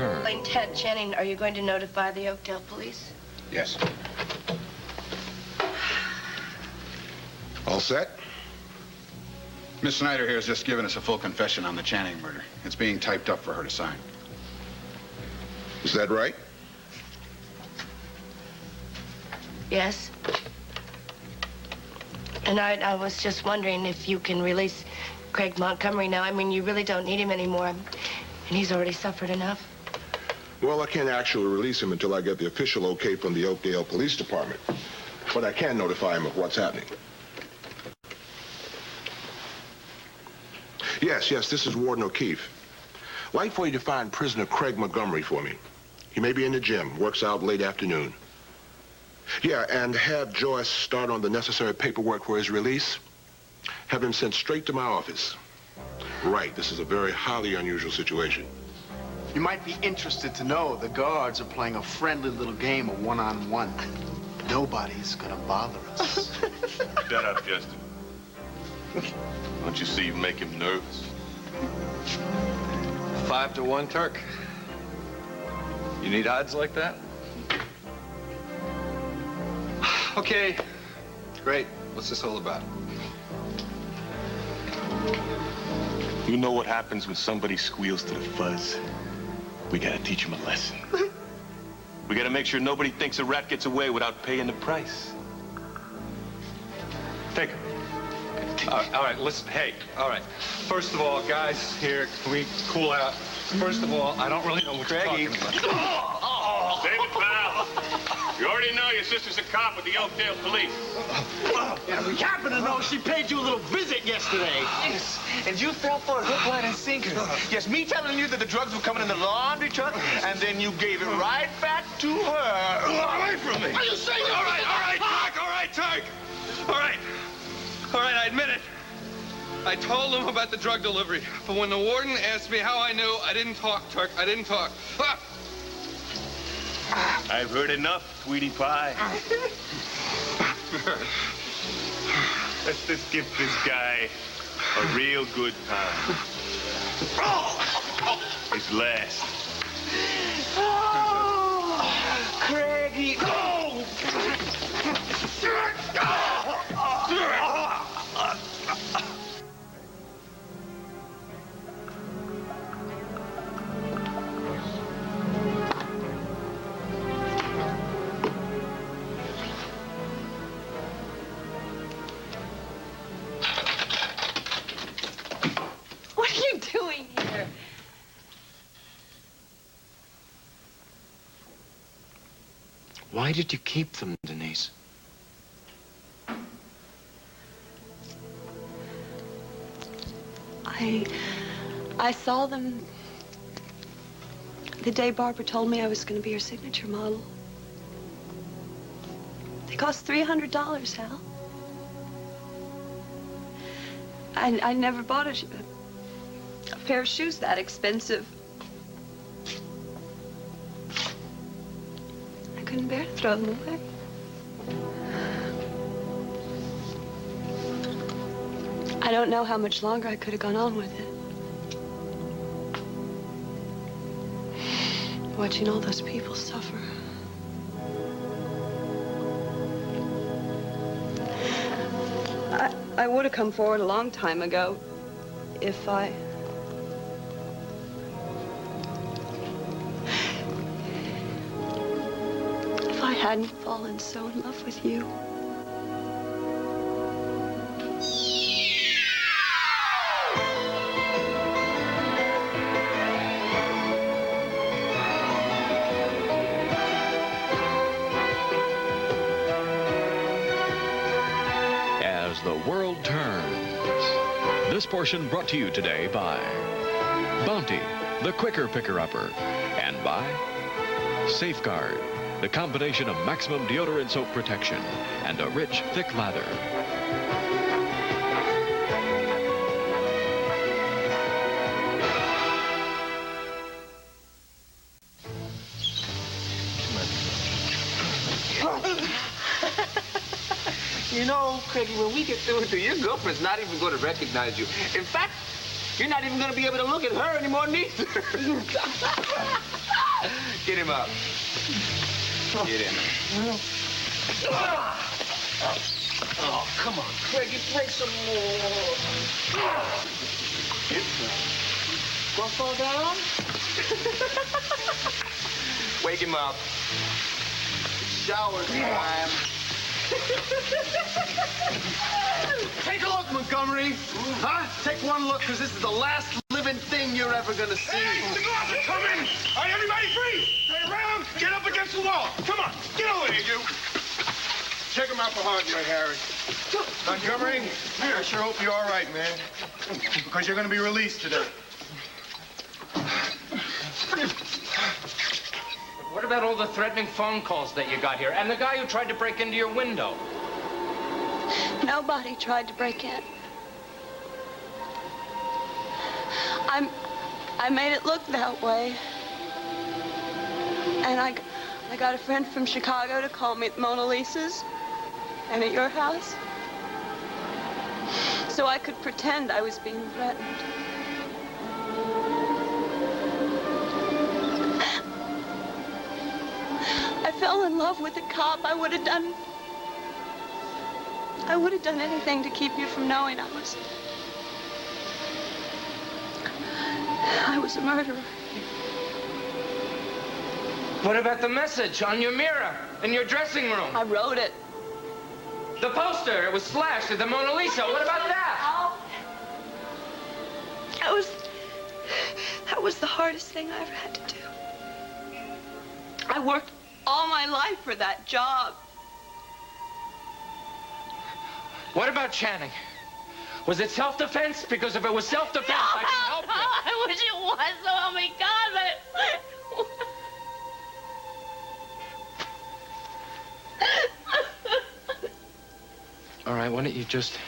turns. Ted Channing, are you going to notify the Oakdale police? Yes. All set? Miss Snyder here has just given us a full confession on the Channing murder. It's being typed up for her to sign. Is that right? Yes. And I was just wondering if you can release Craig Montgomery now. I mean, you really don't need him anymore. And he's already suffered enough. Well, I can't actually release him until I get the official okay from the Oakdale Police Department. But I can notify him of what's happening. Yes, this is Warden O'Keefe. Like for you to find prisoner Craig Montgomery for me. He may be in the gym, works out late afternoon. Yeah, and have Joyce start on the necessary paperwork for his release. Have him sent straight to my office. Right, this is a very highly unusual situation. You might be interested to know the guards are playing a friendly little game of one-on-one. Nobody's gonna bother us. Shut up, Justin. Don't you see you make him nervous? 5 to 1 Turk. You need odds like that? Okay, great. What's this all about? You know what happens when somebody squeals to the fuzz? We gotta teach him a lesson. We gotta make sure nobody thinks a rat gets away without paying the price. Take him. All right, listen, hey, all right. First of all, guys, here, can we cool out? First of all, I don't really know what you're talking about. Save it, pal. You already know your sister's a cop with the Oakdale police. Yeah, we happen to know she paid you a little visit yesterday. Yes, and you fell for a hook, line, and sinker. Yes, me telling you that the drugs were coming in the laundry truck, and then you gave it right back to her. Away from me. Are you saying? All right, Turk. All right, I admit it. I told him about the drug delivery, but when the warden asked me how I knew, I didn't talk, Turk. I didn't talk. Ah! I've heard enough, sweetie pie. Let's just give this guy a real good time. His last. Oh, Craigie. Oh! What are you doing here? Why did you keep them, Denise? I saw them the day Barbara told me I was going to be her signature model. They cost $300, Hal. I never bought a pair of shoes that expensive. I couldn't bear to throw them away. I don't know how much longer I could have gone on with it. Watching all those people suffer. I would have come forward a long time ago if I hadn't fallen so in love with you. As the world turns. This portion brought to you today by Bounty, the quicker picker-upper, and by Safeguard, the combination of maximum deodorant soap protection and a rich, thick lather. You know, Craigie, when we get through with you, your girlfriend's not even going to recognize you. In fact, you're not even going to be able to look at her anymore, neither. Get him up. Get him. Oh, come on, Craigie, play some more. Gonna fall down? Wake him up. Shower time. Take a look, Montgomery. Huh? Take one look, because this is the last living thing you're ever gonna see. Hey, the guards are coming! All right, everybody freeze! Stay around, get up against the wall. Come on, get over here, you. Check him out for hard way, Harry. Montgomery, I sure hope you're all right, man. Because you're gonna be released today. What about all the threatening phone calls that you got here? And the guy who tried to break into your window? Nobody tried to break in. I made it look that way. And I got a friend from Chicago to call me at Mona Lisa's and at your house. So I could pretend I was being threatened. I fell in love with a cop. I would have done anything to keep you from knowing I was a murderer. What about the message on your mirror in your dressing room? I wrote it. The poster, it was flashed at the Mona Lisa. What about that? Oh. That was the hardest thing I ever had to do. I worked all my life for that job. What about Channing? Was it self-defense? Because if it was self-defense, I can help you. I wish it was, so help me God, but... All right, why don't you just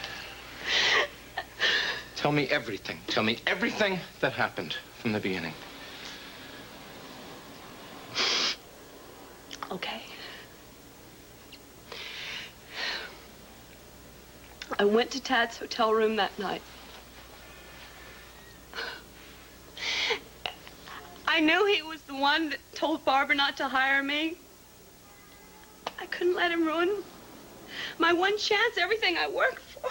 tell me everything. Tell me everything that happened from the beginning. Okay. I went to Tad's hotel room that night. I knew he was the one that told Barbara not to hire me. I couldn't let him ruin my one chance, everything I worked for.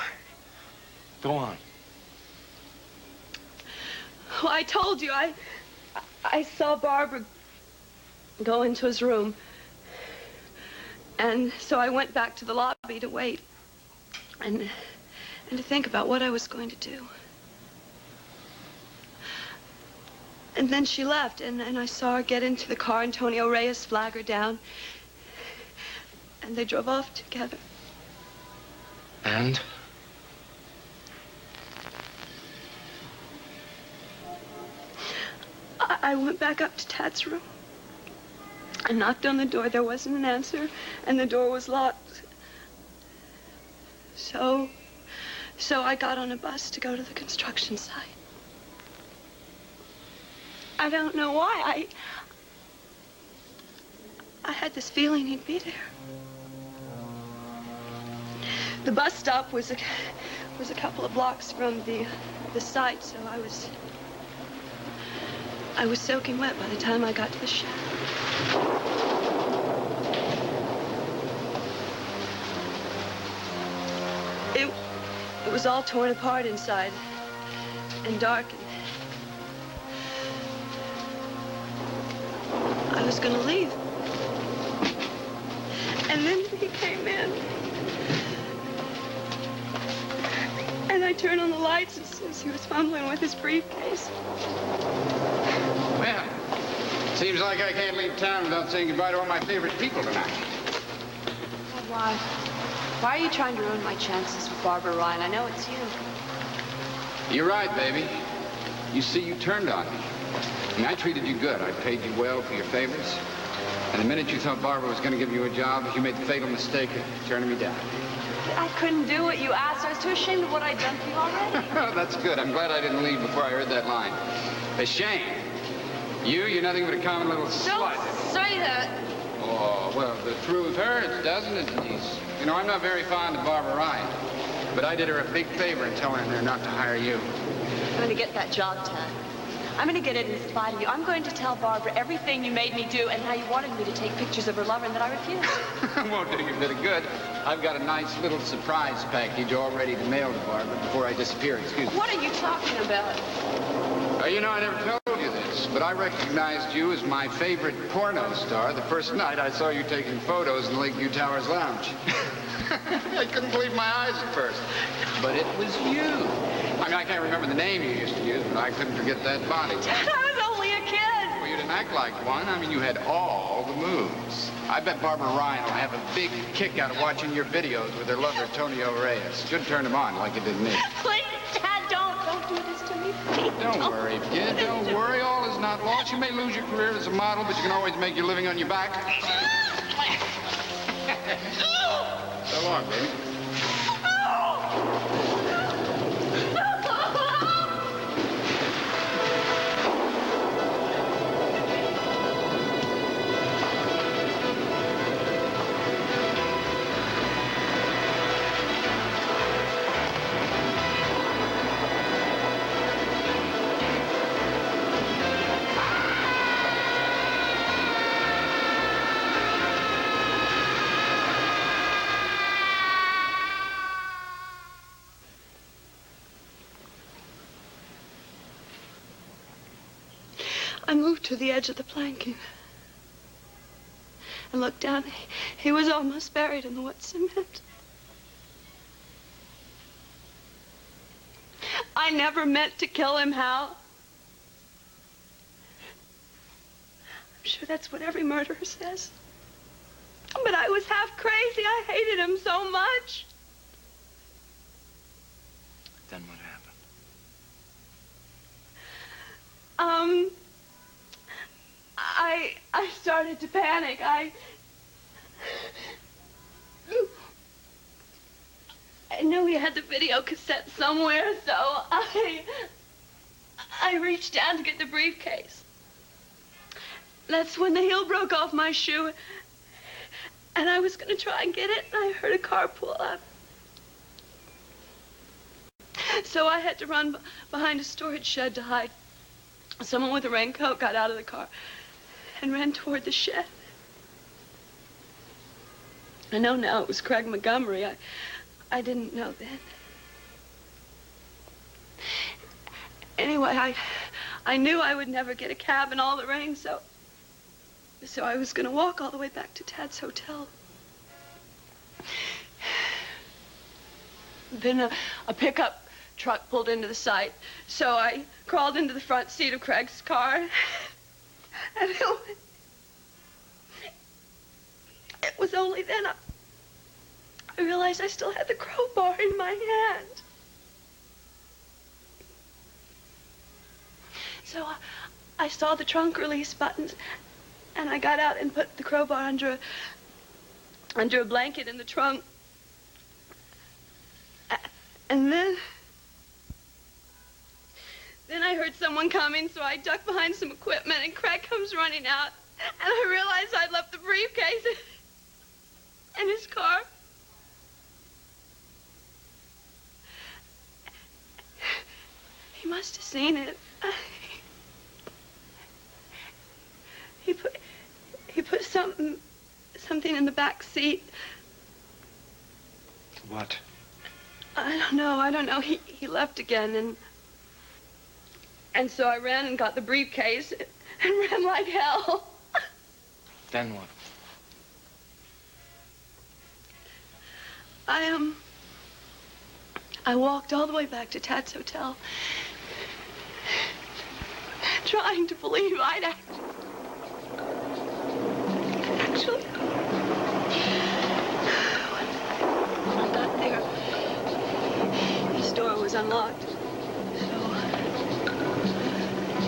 Go on. Well, I told you, I saw Barbara go into his room. And so I went back to the lobby to wait and to think about what I was going to do. And then she left, and I saw her get into the car, Antonio Reyes flag her down, and they drove off together. And? I went back up to Tad's room. I knocked on the door. There wasn't an answer, and the door was locked. So I got on a bus to go to the construction site. I don't know why. I had this feeling he'd be there. The bus stop was a couple of blocks from the site, so I was soaking wet by the time I got to the shack. It was all torn apart inside and dark. And I was going to leave. And then he came in. And I turned on the lights as he was fumbling with his briefcase. Well, seems like I can't leave town without saying goodbye to all my favorite people tonight. Why? Why are you trying to ruin my chances with Barbara Ryan? I know it's you. You're right, baby. You see, you turned on me. I mean, I treated you good. I paid you well for your favors. And the minute you thought Barbara was going to give you a job, you made the fatal mistake of turning me down. I couldn't do what you asked. I was too ashamed of what I'd done for you already. That's good. I'm glad I didn't leave before I heard that line. Ashamed? You're nothing but a common little slut. Don't say that. Oh, well, the truth hurts, doesn't it, Denise? You know, I'm not very fond of Barbara Ryan, but I did her a big favor in telling her not to hire you. I'm going to get that job, Tad. I'm going to get it in spite of you. I'm going to tell Barbara everything you made me do and how you wanted me to take pictures of her lover and that I refused. Won't do you a bit of good. I've got a nice little surprise package all ready to mail to Barbara before I disappear. Excuse me. What are you talking about? You know, I never told you this, but I recognized you as my favorite porno star the first night I saw you taking photos in Lakeview Towers Lounge. I couldn't believe my eyes at first, but it was you. I mean, I can't remember the name you used to use, but I couldn't forget that body. Dad, I was only a kid. Well, you didn't act like one. I mean, you had all the moves. I bet Barbara Ryan will have a big kick out of watching your videos with her lover, Tonio Reyes. Should turn him on like it did me. Please, Dad, don't do this to me. Please, don't worry, kid. Don't worry. All is not lost. You may lose your career as a model, but you can always make your living on your back. So long, baby. I moved to the edge of the planking and looked down. He was almost buried in the wet cement. I never meant to kill him, Hal. I'm sure that's what every murderer says. But I was half crazy. I hated him so much. Then what happened? I started to panic. I knew he had the video cassette somewhere, so I reached down to get the briefcase. That's when the heel broke off my shoe, and I was going to try and get it, and I heard a car pull up. So I had to run behind a storage shed to hide. Someone with a raincoat got out of the car and ran toward the shed. I know now it was Craig Montgomery. I didn't know then. Anyway, I knew I would never get a cab in all the rain, so I was going to walk all the way back to Tad's hotel. Then a pickup truck pulled into the site, so I crawled into the front seat of Craig's car, and it was only then I realized I still had the crowbar in my hand. So I saw the trunk release buttons, and I got out and put the crowbar under a blanket in the trunk. And then I heard someone coming, so I ducked behind some equipment, and Craig comes running out, and I realized I'd left the briefcase in his car. He must have seen it. He put something in the back seat. What? I don't know. He left again, and so I ran and got the briefcase and ran like hell. Then what? I walked all the way back to Tad's hotel, trying to believe I'd actually. When I got there, his door was unlocked.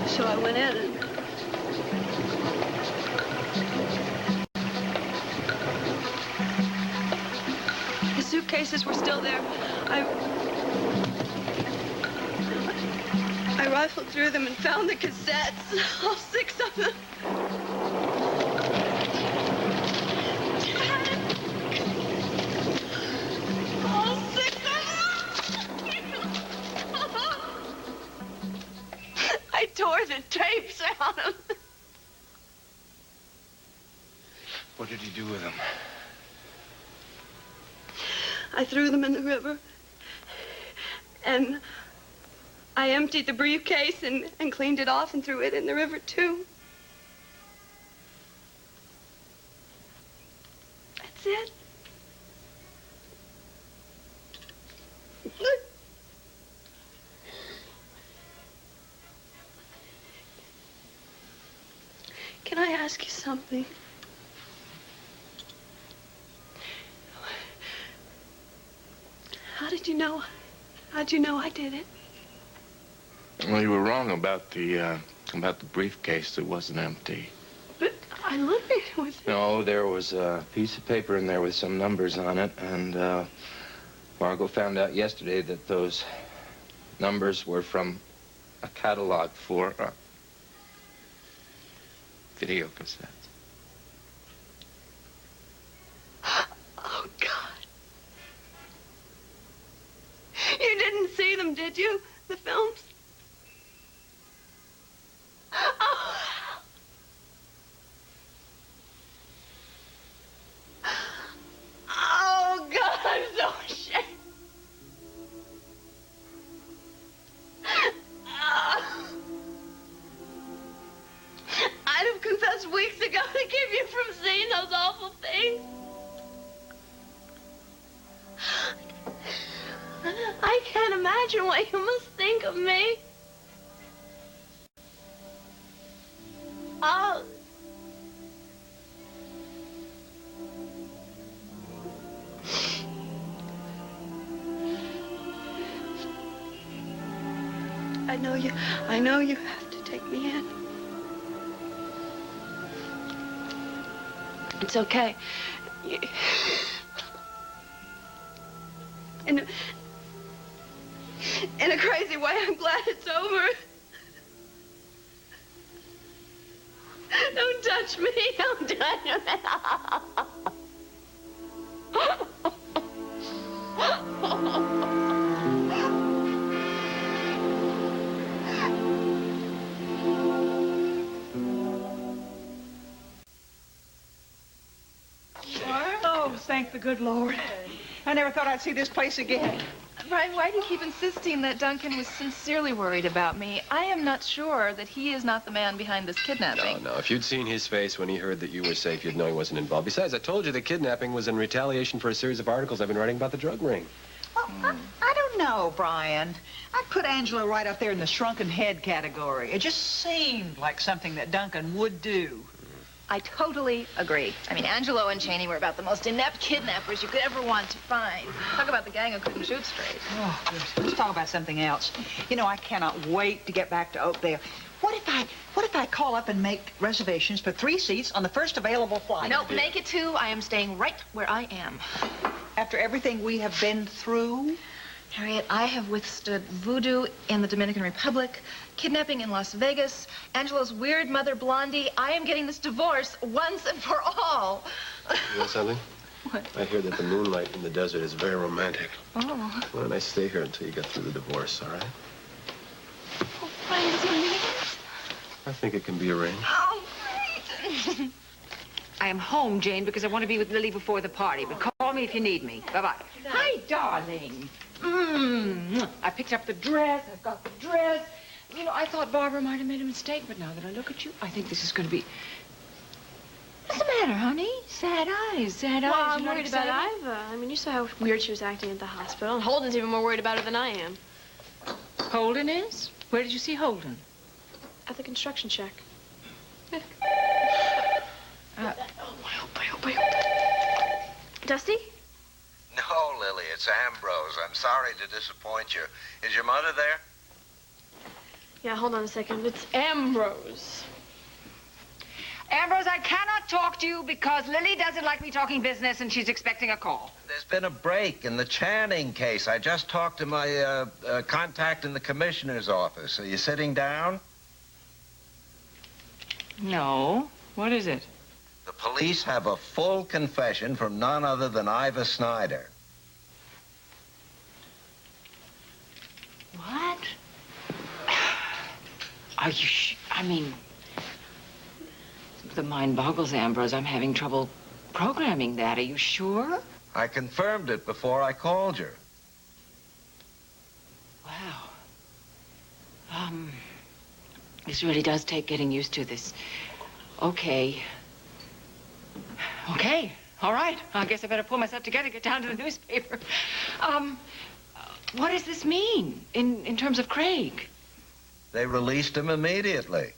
So I went in and the suitcases were still there. I rifled through them and found the cassettes, all 6 of them. All 6 of them! I tore the What did you do with them? I threw them in the river. And I emptied the briefcase and cleaned it off and threw it in the river, too. That's it. Can I ask you something? How'd you know I did it? Well, you were wrong about the briefcase. It wasn't empty. But I looked at it with... No, there was a piece of paper in there with some numbers on it, and Margot found out yesterday that those numbers were from a catalog for video cassettes. Oh, God. You didn't see them, did you? The films? Oh. Oh, God, I'm so ashamed. I'd have confessed weeks ago to keep you from seeing those awful things. I can't imagine what you must think of me. Oh. I know you have to take me in. It's okay. In a crazy way, I'm glad it's over. Don't touch me. Don't touch me. Oh, thank the good Lord. I never thought I'd see this place again. Brian, why do you keep insisting that Duncan was sincerely worried about me? I am not sure that he is not the man behind this kidnapping. No. If you'd seen his face when he heard that you were safe, you'd know he wasn't involved. Besides, I told you the kidnapping was in retaliation for a series of articles I've been writing about the drug ring. Well, I don't know, Brian. I'd put Angela right up there in the shrunken head category. It just seemed like something that Duncan would do. I totally agree. I mean, Angelo and Cheney were about the most inept kidnappers you could ever want to find. Talk about the gang who couldn't shoot straight. Oh, goodness. Let's talk about something else. You know, I cannot wait to get back to Oakdale. What if I call up and make reservations for 3 seats on the first available flight? Nope, make it 2. I am staying right where I am. After everything we have been through? Harriet, I have withstood voodoo in the Dominican Republic, kidnapping in Las Vegas, Angelo's weird mother, Blondie. I am getting this divorce once and for all. You know something? What? I hear that the moonlight in the desert is very romantic. Oh. Why don't I stay here until you get through the divorce, all right? Oh, Brian, does he mean it? I think it can be arranged. Oh, great. I am home, Jane, because I want to be with Lily before the party. But call me if you need me. Bye-bye. Hi, darling. I picked up the dress. I've got the dress. You know, I thought Barbara might have made a mistake, but now that I look at you, I think this is going to be... What's the matter, honey? Sad eyes, sad eyes. Well, I'm You're not worried about excited? Iva. I mean, you saw how weird she was acting at the hospital. And Holden's even more worried about her than I am. Holden is? Where did you see Holden? At the construction check. I hope. Dusty? No, Lily, it's Ambrose. I'm sorry to disappoint you. Is your mother there? Yeah, hold on a second. It's Ambrose. Ambrose, I cannot talk to you because Lily doesn't like me talking business and she's expecting a call. There's been a break in the Channing case. I just talked to my contact in the commissioner's office. Are you sitting down? No. What is it? The police have a full confession from none other than Iva Snyder. What? Are you I mean, the mind boggles, Ambrose. I'm having trouble programming that. Are you sure? I confirmed it before I called you. Wow. This really does take getting used to this. Okay. Okay. All right. I guess I better pull myself together, get down to the newspaper. What does this mean in terms of Craig? They released him immediately.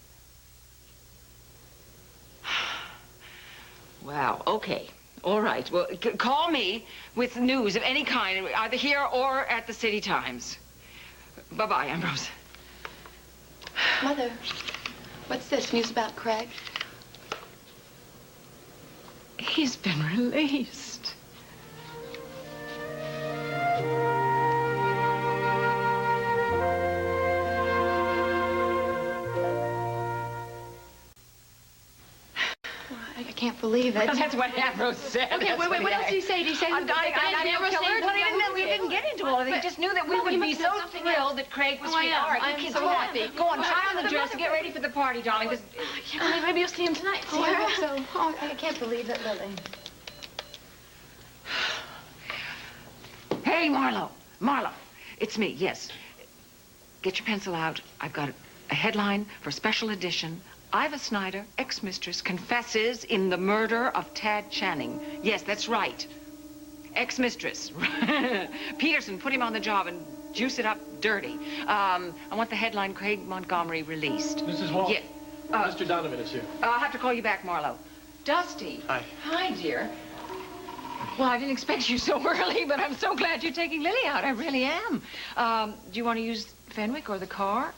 Wow. Okay. All right. Well, call me with news of any kind, either here or at the City Times. Bye-bye, Ambrose. Mother, what's this? News about Craig? He's been released. I can't believe it. That's what Ambrose said. Okay, wait, what else did he say? Did he say I didn't get into all of it. He just knew that we would be so thrilled that Craig was free. All right, you kids, go on. Go on, try on the dress and get ready for the party, darling. Maybe you'll see him tonight. Oh, I hope so. Oh, I can't believe it, Lily. Hey, Marlo. Marlo. It's me, yes. Get your pencil out. I've got a headline for special edition. Iva Snyder, ex-mistress, confesses in the murder of Tad Channing. Yes, that's right. Ex-mistress. Peterson put him on the job and juice it up dirty. I want the headline, Craig Montgomery released. Mrs. Wall. Yeah. Mr. Donovan is here. I'll have to call you back, Marlo. Dusty. Hi. Hi, dear. Well, I didn't expect you so early, but I'm so glad you're taking Lily out. I really am. Do you want to use Fenwick or the car?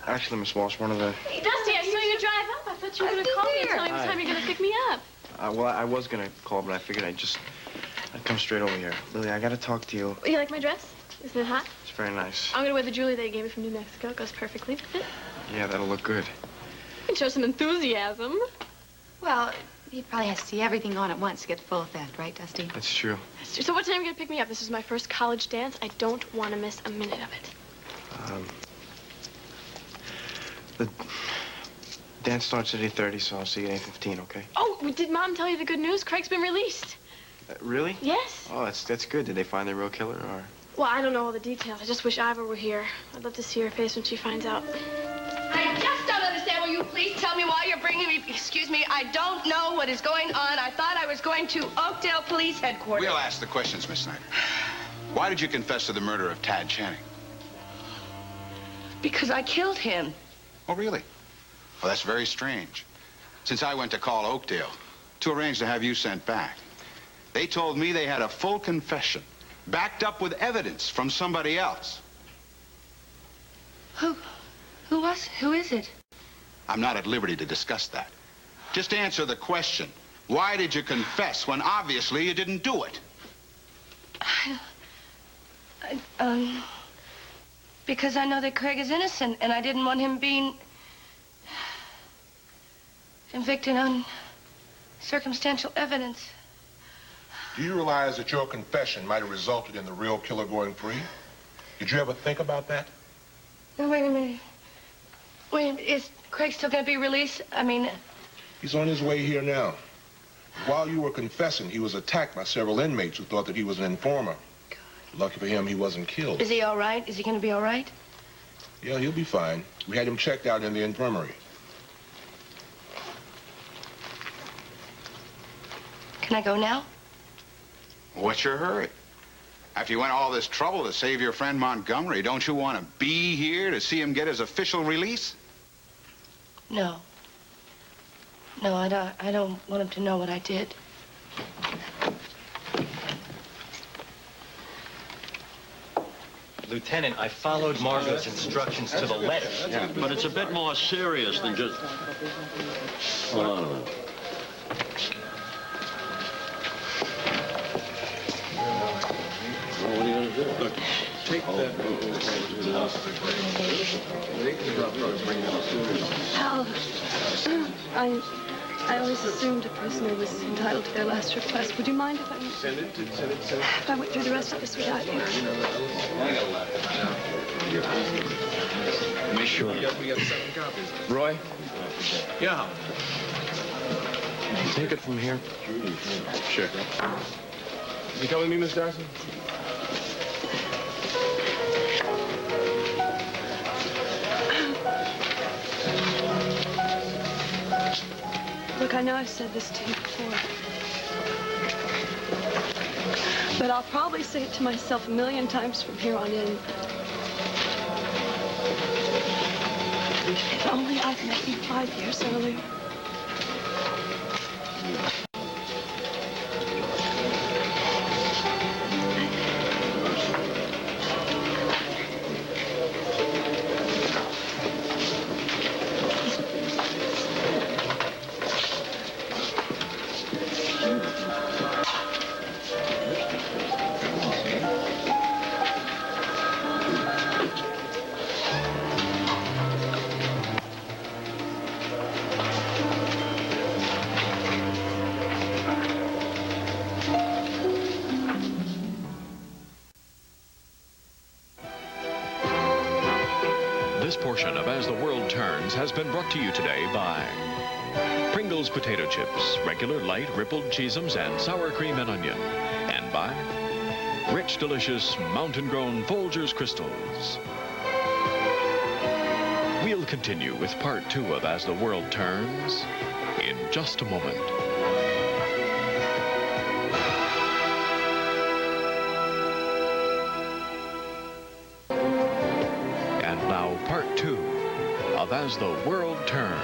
Actually, Miss Walsh, one of the... Hey, Dusty, I saw you drive up. I thought you were going to call me and tell me what time you're going to pick me up. well, I was going to call, but I figured I'd come straight over here. Lily, I got to talk to you. You like my dress? Isn't it hot? It's very nice. I'm going to wear the jewelry they gave me from New Mexico. It goes perfectly with it. Yeah, that'll look good. You can show some enthusiasm. Well, he probably has to see everything on at once to get the full effect, right, Dusty? That's true. So what time are you going to pick me up? This is my first college dance. I don't want to miss a minute of it. The dance starts at 8:30, so I'll see you at 8:15, okay? Oh, did Mom tell you the good news? Craig's been released. Really? Yes. Oh, that's good. Did they find the real killer, or...? Well, I don't know all the details. I just wish Iva were here. I'd love to see her face when she finds out. I just don't understand. Will you please tell me why you're bringing me... Excuse me, I don't know what is going on. I thought I was going to Oakdale Police Headquarters. We'll ask the questions, Miss Snyder. Why did you confess to the murder of Tad Channing? Because I killed him. Oh, really? Well, that's very strange. Since I went to call Oakdale to arrange to have you sent back, they told me they had a full confession, backed up with evidence from somebody else. Who is it? I'm not at liberty to discuss that. Just answer the question. Why did you confess when obviously you didn't do it? Because I know that Craig is innocent, and I didn't want him being convicted on circumstantial evidence. Do you realize that your confession might have resulted in the real killer going free? Did you ever think about that? No, wait a minute. Wait, is Craig still going to be released? I mean... He's on his way here now. While you were confessing, he was attacked by several inmates who thought that he was an informer. Lucky for him, he wasn't killed. Is he all right? Is he going to be all right? Yeah, he'll be fine. We had him checked out in the infirmary. Can I go now? What's your hurry? After you went all this trouble to save your friend Montgomery, don't you want to be here to see him get his official release? No. No, I don't want him to know what I did. Lieutenant, I followed Margot's instructions to the letter. Yeah, but it's a bit more serious than just... Hold on a minute. Well, what are you going to do? Look, take that... Al, I always assumed a prisoner was entitled to their last request. Would you mind if I... Send it. If I went through the rest of this without you? Make sure. We got 7 copies. Roy? Yeah. Take it from here. Sure. You come with me, Miss Darcy? Look, I know I've said this to you before, but I'll probably say it to myself a million times from here on in. If only I'd met you 5 years earlier. This portion of As the World Turns has been brought to you today by Pringles Potato Chips, regular, light, rippled Cheesums, and sour cream and onion. And by rich, delicious, mountain-grown Folgers Crystals. We'll continue with part 2 of As the World Turns in just a moment. And now, part 2 of As the World Turns.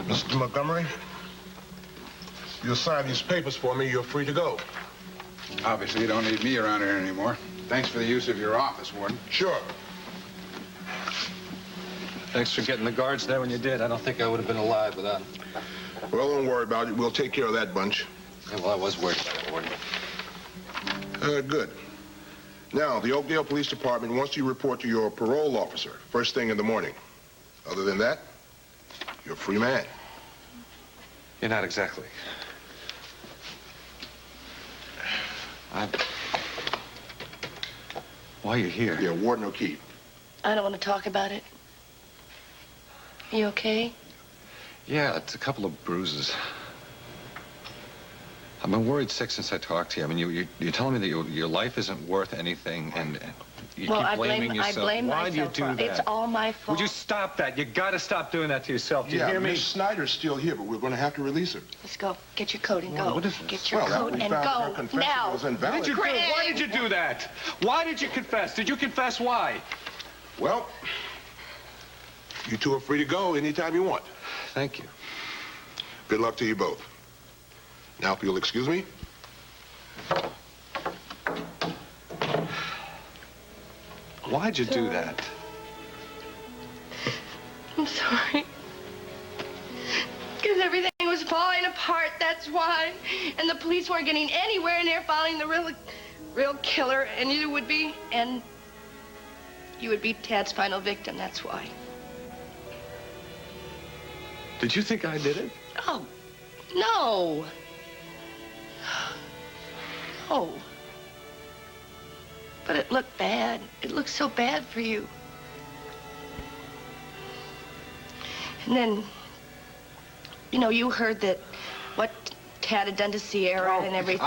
Mr. Montgomery, you'll sign these papers for me. You're free to go. Obviously, you don't need me around here anymore. Thanks for the use of your office, Warden. Sure. Thanks for getting the guards there when you did. I don't think I would have been alive without them. Well, don't worry about it. We'll take care of that bunch. Yeah, well, I was worried about it, Warden. Good. Now, the Oakdale Police Department wants you to report to your parole officer first thing in the morning. Other than that, you're a free man. You're not exactly. Why are you here? Yeah, Warden O'Keefe. I don't want to talk about it. You okay? Yeah, it's a couple of bruises. I've been worried sick since I talked to you. I mean, you're telling me that your life isn't worth anything, and you Well, keep blaming yourself. I blame Why myself. do you do that? It's all my fault. Would you stop that? You got to stop doing that to yourself. Do you hear me? Miss Snyder's still here, but we're going to have to release her. Let's go. Get your coat and Well, go. what is this? Get your Well, coat we and found her go confession now. was invalid. What did you do? Why did you do that? Why did you confess? Did you confess why? Well, you two are free to go anytime you want. Thank you. Good luck to you both. Now, if you'll excuse me. Why'd you do that? I'm sorry. Because everything was falling apart, that's why. And the police weren't getting anywhere near finding the real killer, and you would be, and you would be Tad's final victim, that's why. Did you think I did it? Oh, no. No. But it looked bad. It looked so bad for you. And then, you know, you heard that what Tad had done to Sierra and everything.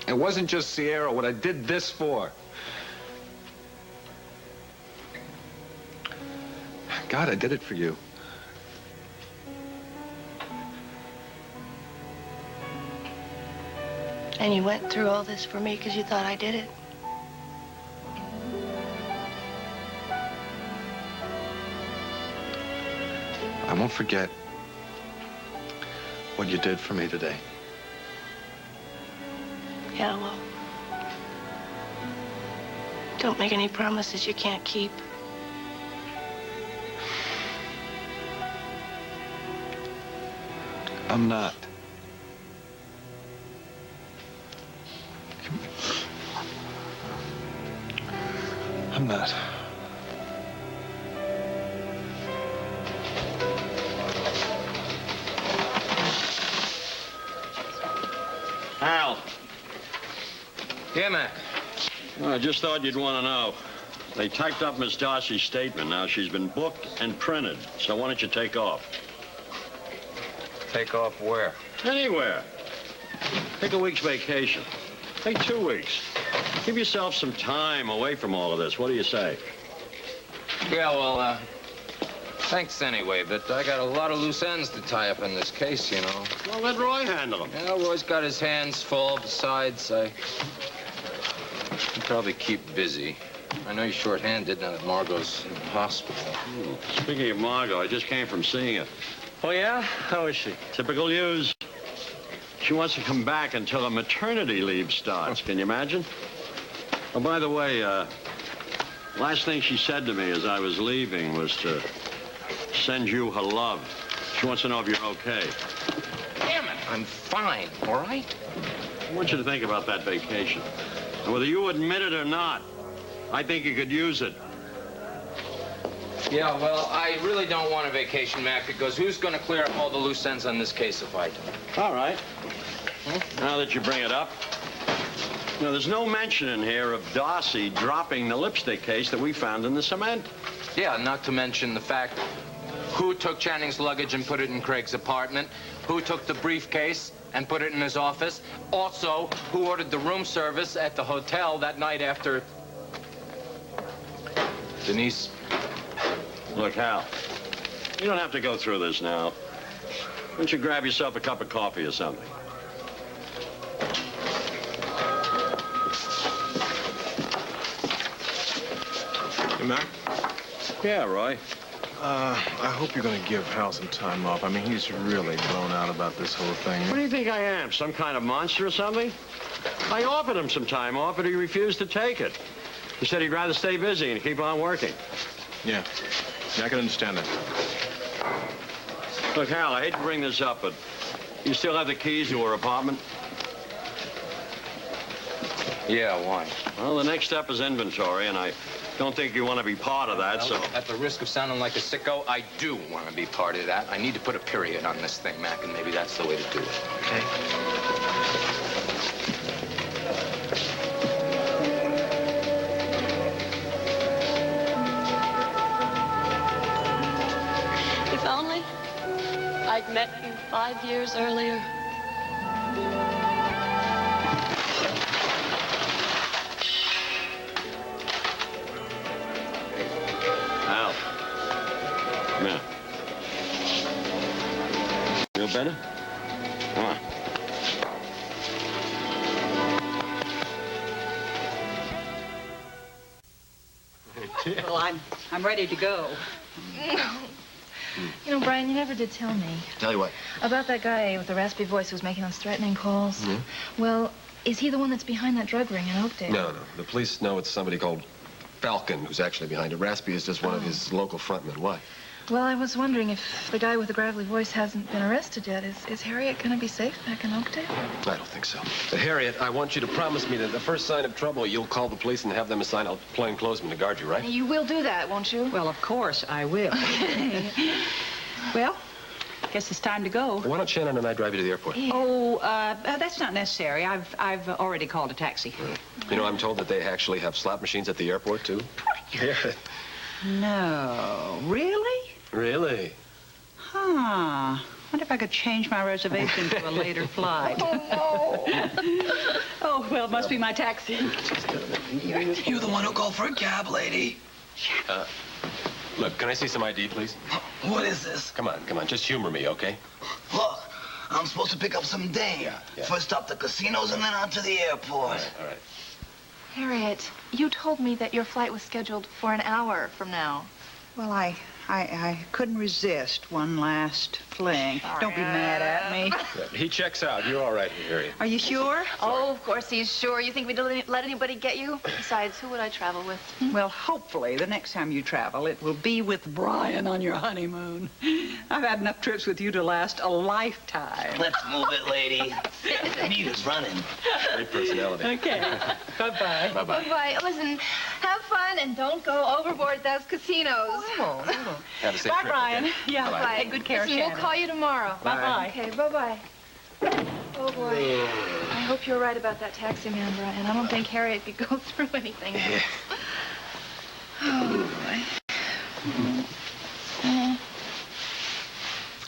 It wasn't just Sierra, what I did this for. God, I did it for you. And you went through all this for me because you thought I did it. I won't forget what you did for me today. Yeah, well, don't make any promises you can't keep. I'm not. I'm not. Al. Yeah, Mac. I just thought you'd want to know. They typed up Miss Darcy's statement. Now, she's been booked and printed. So why don't you take off? Take off where? Anywhere. Take a week's vacation. Take 2 weeks. Give yourself some time away from all of this. What do you say? Yeah, well, thanks anyway, but I got a lot of loose ends to tie up in this case, you know. Well, let Roy handle them. Yeah, Roy's got his hands full. Besides, I can probably keep busy. I know you're short-handed now that Margot's in the hospital. Speaking of Margot, I just came from seeing her. Oh, yeah? How is she? Typical news. She wants to come back until her maternity leave starts. Can you imagine? Oh, by the way, last thing she said to me as I was leaving was to send you her love. She wants to know if you're okay. Damn it, I'm fine, all right? I want you to think about that vacation. And whether you admit it or not, I think you could use it. Yeah, well, I really don't want a vacation, Mac, because who's going to clear up all the loose ends on this case if I don't? All right. Now that you bring it up, you know, there's no mention in here of Darcy dropping the lipstick case that we found in the cement. Yeah, not to mention the fact who took Channing's luggage and put it in Craig's apartment, who took the briefcase and put it in his office, also who ordered the room service at the hotel that night after Denise. Look, Hal, you don't have to go through this now. Why don't you grab yourself a cup of coffee or something? Hey, Mac? Yeah, Roy. I hope you're going to give Hal some time off. I mean, he's really blown out about this whole thing. What do you think I am, some kind of monster or something? I offered him some time off, but he refused to take it. He said he'd rather stay busy and keep on working. Yeah, I can understand that. Look, Hal, I hate to bring this up, but you still have the keys to her apartment? Yeah, why? Well, the next step is inventory, and I don't think you want to be part of that, so... At the risk of sounding like a sicko, I do want to be part of that. I need to put a period on this thing, Mac, and maybe that's the way to do it, okay? If only I'd met you 5 years earlier. Al. Come here. Feel better? Come on. Well, I'm ready to go. You know, Brian, you never did tell me. Tell you what. About that guy with the raspy voice who's making those threatening calls. Mm-hmm. Well, is he the one that's behind that drug ring in Oakdale? No. The police know it's somebody called Falcon who's actually behind it. Raspy is just one of his local frontmen. Why? Well, I was wondering if the guy with the gravelly voice hasn't been arrested yet. Is Harriet going to be safe back in Oakdale? I don't think so. Harriet, I want you to promise me that the first sign of trouble, you'll call the police and have them assign a plainclothesman to guard you, right? You will do that, won't you? Well, of course I will. Okay. Well, guess it's time to go. Why don't Shannon and I drive you to the airport? Oh, that's not necessary. I've already called a taxi. You know, I'm told that they actually have slot machines at the airport, too. Yeah. No. Really? Really? Huh. Wonder if I could change my reservation to a later flight. Oh, no. Oh, well, it must be my taxi. You're the one who called for a cab, lady. Look, can I see some ID, please? What is this? Come on. Just humor me, okay? Look, I'm supposed to pick up some dame. Yeah. First stop the casinos and then on to the airport. All right. Harriet, you told me that your flight was scheduled for an hour from now. Well, I couldn't resist one last fling. Don't be mad at me. He checks out. You're all right, Harriet. Are you sure? Oh, of course he's sure. You think we'd let anybody get you? Besides, who would I travel with? Well, hopefully, the next time you travel, it will be with Brian on your honeymoon. I've had enough trips with you to last a lifetime. Let's move it, lady. Anita's running. Great personality. Okay. Bye-bye. Bye-bye. Bye-bye. Listen, have fun and don't go overboard at those casinos. Have a safe Bye, trip, Brian. okay? Yeah, Bye-bye. take good care, Listen, Shannon. we'll call you tomorrow. Bye-bye. Okay, bye-bye. Oh, boy. I hope you're right about that taxi man, Brian. I don't think Harriet could go through anything else. Oh, boy.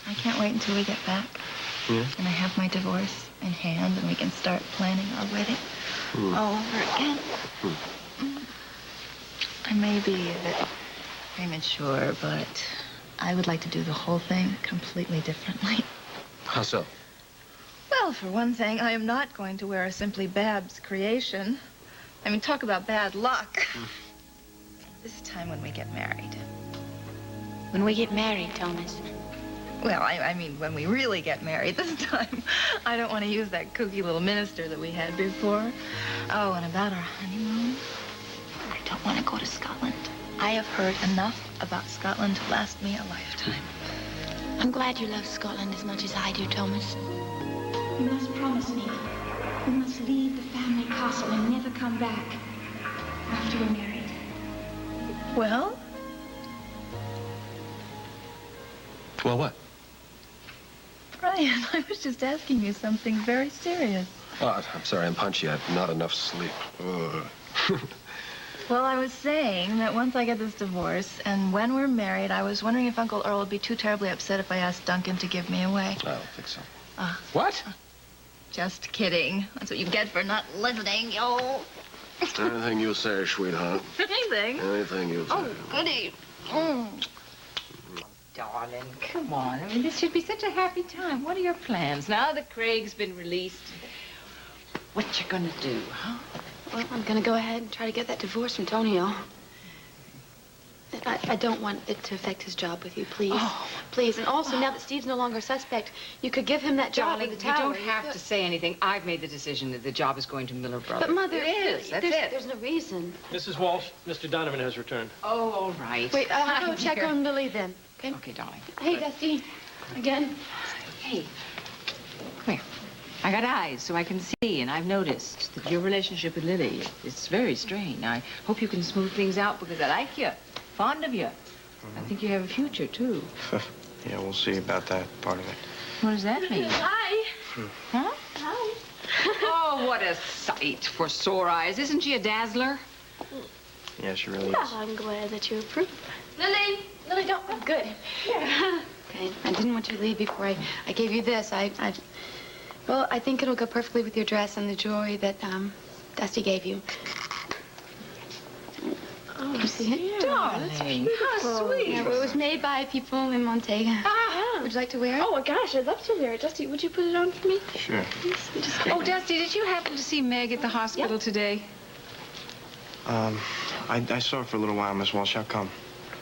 I can't wait until we get back. Yeah? And I have my divorce in hand, and we can start planning our wedding all over again. I may be a bit premature, but I would like to do the whole thing completely differently. How so? Well, for one thing, I am not going to wear a Simply Babs creation. I mean, talk about bad luck. This time when we get married. When we get married, Thomas. Well, I mean, when we really get married this time. I don't want to use that kooky little minister that we had before. Oh, and about our honeymoon, I don't want to go to Scotland. I have heard enough about Scotland to last me a lifetime. I'm glad you love Scotland as much as I do, Thomas. You must promise me. You must leave the family castle and never come back after we're married. Well? Well, what? Brian, I was just asking you something very serious. Oh, I'm sorry, I'm punchy. I've not enough sleep. Well, I was saying that once I get this divorce, and when we're married, I was wondering if Uncle Earl would be too terribly upset if I asked Duncan to give me away. I don't think so. What? Just kidding. That's what you get for not listening, yo. Anything you say, sweetheart. Anything? Anything you say. Oh, goody. Darling, come on. I mean, this should be such a happy time. What are your plans now that Craig's been released? What you gonna do, huh? Well, I'm gonna go ahead and try to get that divorce from Tonio. I don't want it to affect his job with you, please. Oh. Please. And also, now that Steve's no longer a suspect, you could give him that job Darling, at the you tower. don't have to say anything. I've made the decision that the job is going to Miller Brothers. But, Mother, it is. That's it. There's no reason. Mrs. Walsh, Mr. Donovan has returned. Oh, all right. Wait, I'll go Hi, check dear. on Lily then. Okay? Okay, darling. Hey, Dusty. Again. Hey, come here. I got eyes, so I can see, and I've noticed that your relationship with Lily is very strained. I hope you can smooth things out because I like you, fond of you. I think you have a future, too. Yeah, we'll see about that part of it. What does that mean? Hi. Huh? Hi. Oh, what a sight for sore eyes. Isn't she a dazzler? Yeah, she really Well, is. I'm glad that you approve. Lily, don't. Oh, good. Okay, I didn't want you to leave before I gave you this. Well, I think it'll go perfectly with your dress and the jewelry that, Dusty gave you. Oh, you see it? Darling, how sweet. Yeah, well, it was made by people in Montega. Ah. Would you like to wear it? Oh, gosh, I'd love to wear it. Dusty, would you put it on for me? Sure. Oh, Dusty, did you happen to see Meg at the hospital today? I saw her for a little while, Miss Walsh. How come?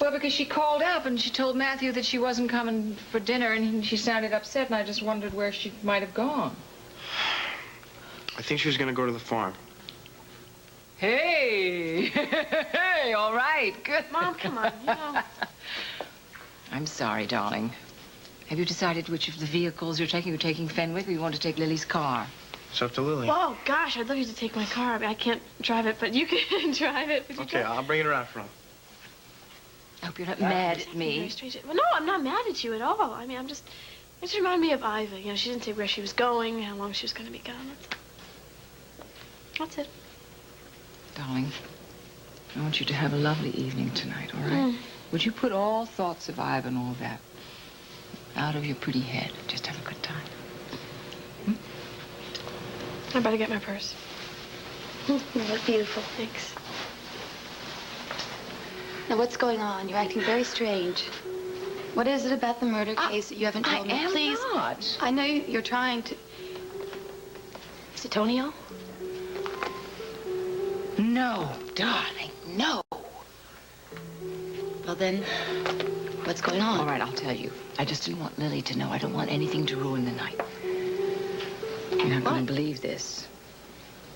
Well, because she called up and she told Matthew that she wasn't coming for dinner, and she sounded upset, and I just wondered where she might have gone. I think she was gonna go to the farm. Hey! Hey, all right, good. Mom, come on, you know. I'm sorry, darling. Have you decided which of the vehicles you're taking? You're taking Fenwick, or you want to take Lily's car? It's up to Lily. Oh, gosh, I'd love you to take my car. I mean, I can't drive it, but you can drive it. Would you Okay, drive? I'll bring it around front. I hope you're not mad at Very me. strange. Well, no, I'm not mad at you at all. I mean, it just reminded me of Iva. You know, she didn't say where she was going, how long she was going to be gone. That's it. Darling, I want you to have a lovely evening tonight, all right? Would you put all thoughts of Iva and all that out of your pretty head? Just have a good time. I better get my purse. You look beautiful. Thanks. Now, what's going on? You're acting very strange. What is it about the murder case that you haven't told me? I am Please. not. I know you're trying to... Is it Tonio? No, darling, no. Well, then, what's going on? All right, I'll tell you. I just didn't want Lily to know. I don't want anything to ruin the night. You're not going to believe this.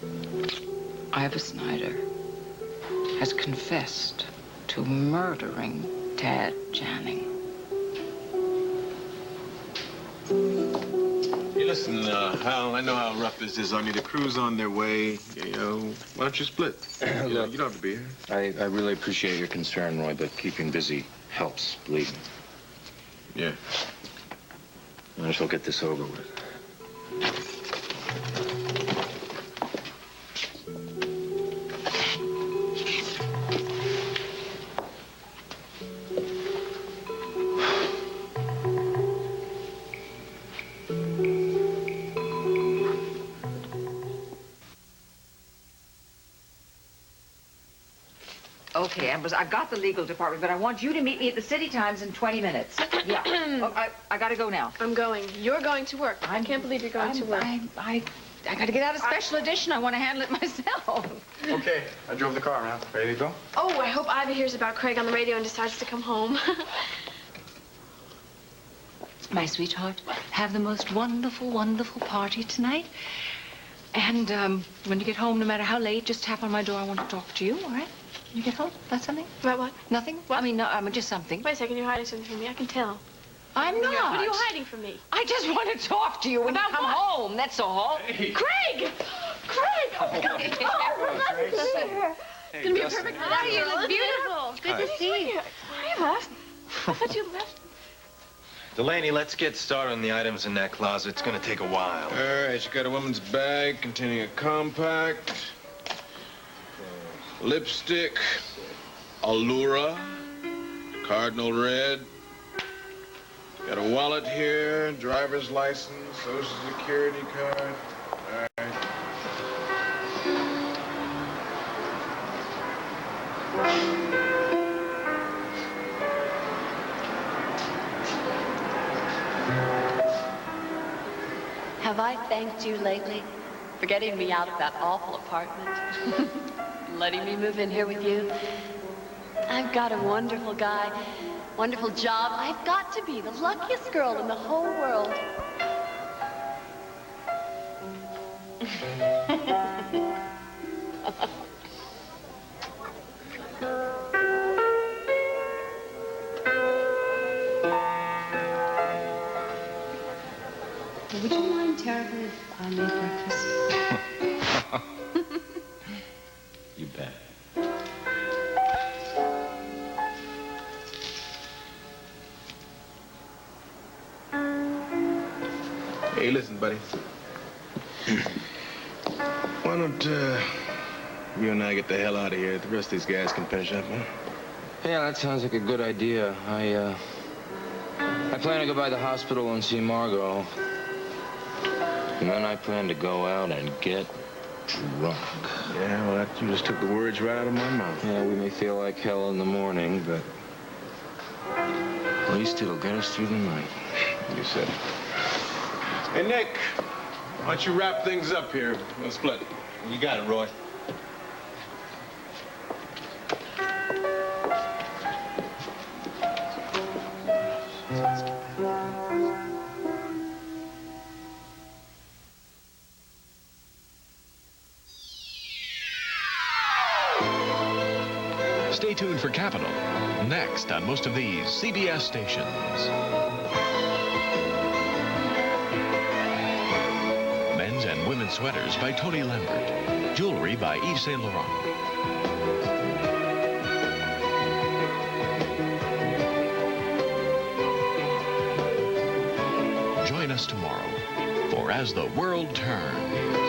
Iva Snyder has confessed to murdering Tad Channing. Hey, listen, Hal, I know how rough this is on you. The crew's on their way. You know, why don't you split? You don't have to be here. I really appreciate your concern, Roy, but keeping busy helps, believe me. Yeah. Might as well get this over with. Okay, Ambrose, I've got the legal department, but I want you to meet me at the City Times in 20 minutes. Yeah. Oh, I gotta go now. I'm going. You're going to work. I can't believe you're going to work. I gotta get out a special edition. I want to handle it myself. Okay, I drove the car now. Ready to go? Oh, I hope Ivy hears about Craig on the radio and decides to come home. My sweetheart, have the most wonderful, wonderful party tonight. And when you get home, no matter how late, just tap on my door. I want to talk to you, all right? When you get home? About something? About what? Nothing? What? I mean, no, just something. Wait a second, you're hiding something from me. I can tell. I'm not. What are you hiding from me? I just want to talk to you when About you come what? home, that's all. Hey. Craig! Craig! Oh, my God. Oh, Grace. it's gonna be a Dustin. perfect Hi, you look beautiful. Good to see you. Hi, Beth. I thought you left. Delaney, let's get started on the items in that closet. It's gonna take a while. All right, you got a woman's bag containing a compact, lipstick, Allura, cardinal red. Got a wallet here, driver's license, social security card. All right. Have I thanked you lately for getting me out of that awful apartment? Letting me move in here with you? I've got a wonderful guy, wonderful job. I've got to be the luckiest girl in the whole world. Would you mind terribly if I made breakfast? You bet. Hey, listen, buddy. Why don't you and I get the hell out of here? The rest of these guys can finish up, huh? Yeah, that sounds like a good idea. I plan to go by the hospital and see Margot. And then I plan to go out and get drunk. Yeah, well, you just took the words right out of my mouth. Yeah, we may feel like hell in the morning, but at least it'll get us through the night. You said it. Hey, Nick, why don't you wrap things up here? We'll split. You got it, Roy. Stay tuned for Capital, next on most of these CBS stations. Men's and women's sweaters by Tony Lambert. Jewelry by Yves Saint Laurent. Join us tomorrow for As the World Turns.